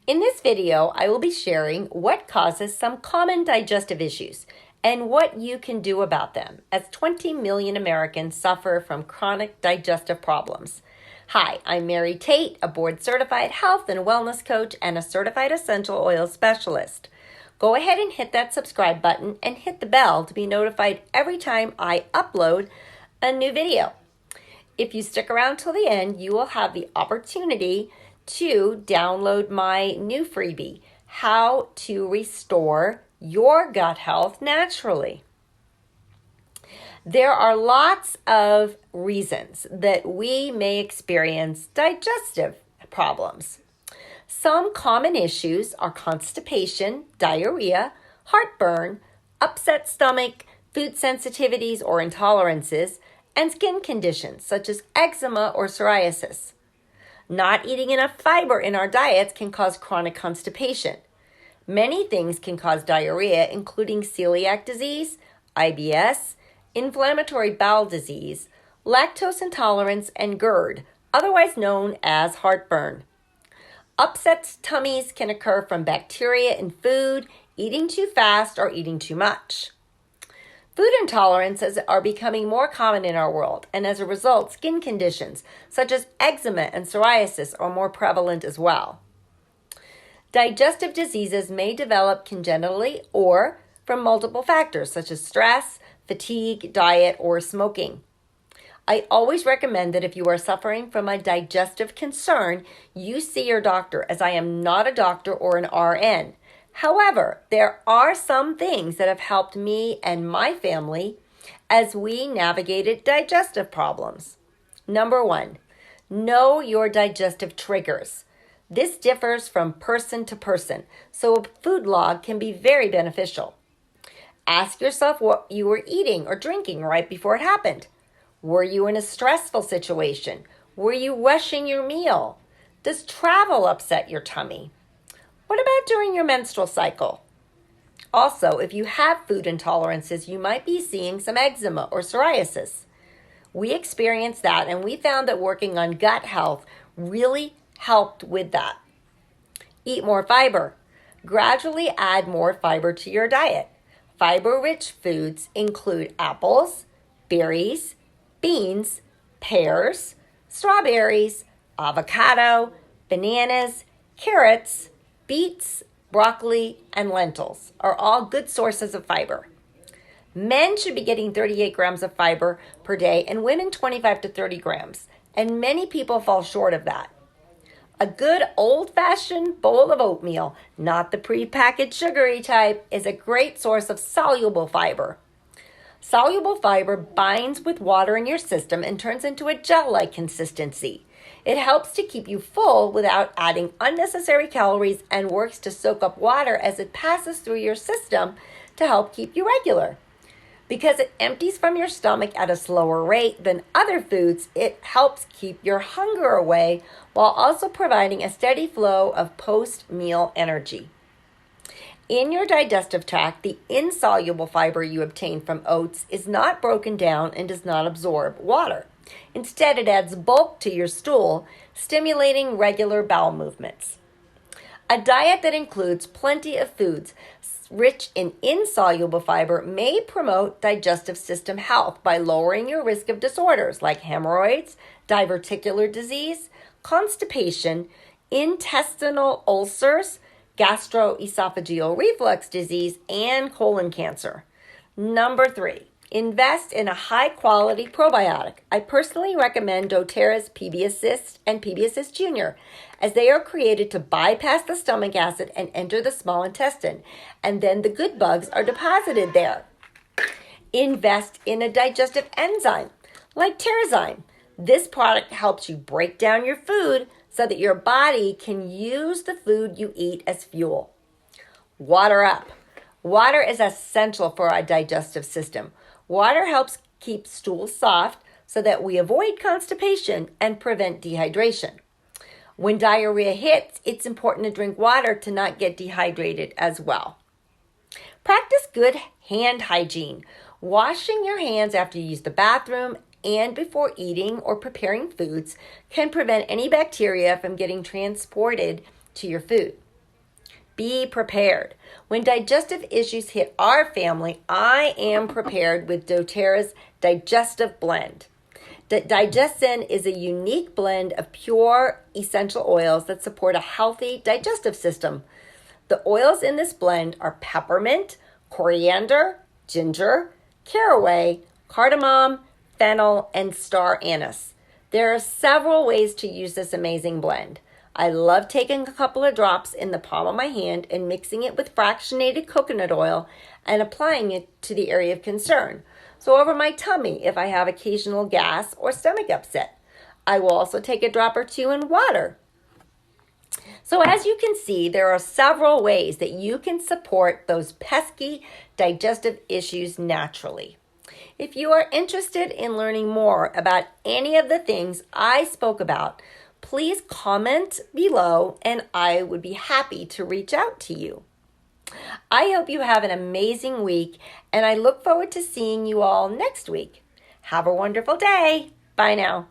In this video, I will be sharing what causes some common digestive issues and what you can do about them, as 20 million Americans suffer from chronic digestive problems. Hi, I'm Mary Tate, a board-certified health and wellness coach and a certified essential oil specialist. Go ahead and hit that subscribe button and hit the bell to be notified every time I upload a new video. If you stick around till the end, you will have the opportunity to download my new freebie, How to Restore Your Gut Health Naturally. There are lots of reasons that we may experience digestive problems. Some common issues are constipation, diarrhea, heartburn, upset stomach, food sensitivities or intolerances, and skin conditions such as eczema or psoriasis. Not eating enough fiber in our diets can cause chronic constipation. Many things can cause diarrhea, including celiac disease, IBS, inflammatory bowel disease, lactose intolerance, and GERD, otherwise known as heartburn. Upset tummies can occur from bacteria in food, eating too fast, or eating too much. Food intolerances are becoming more common in our world, and as a result, skin conditions such as eczema and psoriasis are more prevalent as well. Digestive diseases may develop congenitally or from multiple factors such as stress, fatigue, diet, or smoking. I always recommend that if you are suffering from a digestive concern, you see your doctor, as I am not a doctor or an RN. However, there are some things that have helped me and my family as we navigated digestive problems. Number 1, know your digestive triggers. This differs from person to person, so a food log can be very beneficial. Ask yourself what you were eating or drinking right before it happened. Were you in a stressful situation? Were you rushing your meal? Does travel upset your tummy? What about during your menstrual cycle? Also, if you have food intolerances, you might be seeing some eczema or psoriasis. We experienced that, and we found that working on gut health really helped with that. Eat more fiber. Gradually add more fiber to your diet. Fiber-rich foods include apples, berries, beans, pears, strawberries, avocado, bananas, carrots, beets, broccoli, and lentils are all good sources of fiber. Men should be getting 38 grams of fiber per day and women 25 to 30 grams, and many people fall short of that. A good old-fashioned bowl of oatmeal, not the prepackaged sugary type, is a great source of soluble fiber. Soluble fiber binds with water in your system and turns into a gel-like consistency. It helps to keep you full without adding unnecessary calories and works to soak up water as it passes through your system to help keep you regular. Because it empties from your stomach at a slower rate than other foods, it helps keep your hunger away while also providing a steady flow of post-meal energy. In your digestive tract, the insoluble fiber you obtain from oats is not broken down and does not absorb water. Instead, it adds bulk to your stool, stimulating regular bowel movements. A diet that includes plenty of foods rich in insoluble fiber may promote digestive system health by lowering your risk of disorders like hemorrhoids, diverticular disease, constipation, intestinal ulcers, gastroesophageal reflux disease, and colon cancer. Number 3, invest in a high-quality probiotic. I personally recommend doTERRA's PB Assist and PB Assist Junior, as they are created to bypass the stomach acid and enter the small intestine, and then the good bugs are deposited there. Invest in a digestive enzyme like Terrazyme. This product helps you break down your food so that your body can use the food you eat as fuel. Water up. Water is essential for our digestive system. Water helps keep stool soft so that we avoid constipation and prevent dehydration. When diarrhea hits, it's important to drink water to not get dehydrated as well. Practice good hand hygiene. Washing your hands after you use the bathroom and before eating or preparing foods can prevent any bacteria from getting transported to your food. Be prepared. When digestive issues hit our family, I am prepared with doTERRA's Digestive Blend. Digestin is a unique blend of pure essential oils that support a healthy digestive system. The oils in this blend are peppermint, coriander, ginger, caraway, cardamom, fennel, and star anise. There are several ways to use this amazing blend. I love taking a couple of drops in the palm of my hand and mixing it with fractionated coconut oil and applying it to the area of concern. So over my tummy if I have occasional gas or stomach upset. I will also take a drop or two in water. So as you can see, there are several ways that you can support those pesky digestive issues naturally. If you are interested in learning more about any of the things I spoke about, please comment below and I would be happy to reach out to you. I hope you have an amazing week and I look forward to seeing you all next week. Have a wonderful day. Bye now.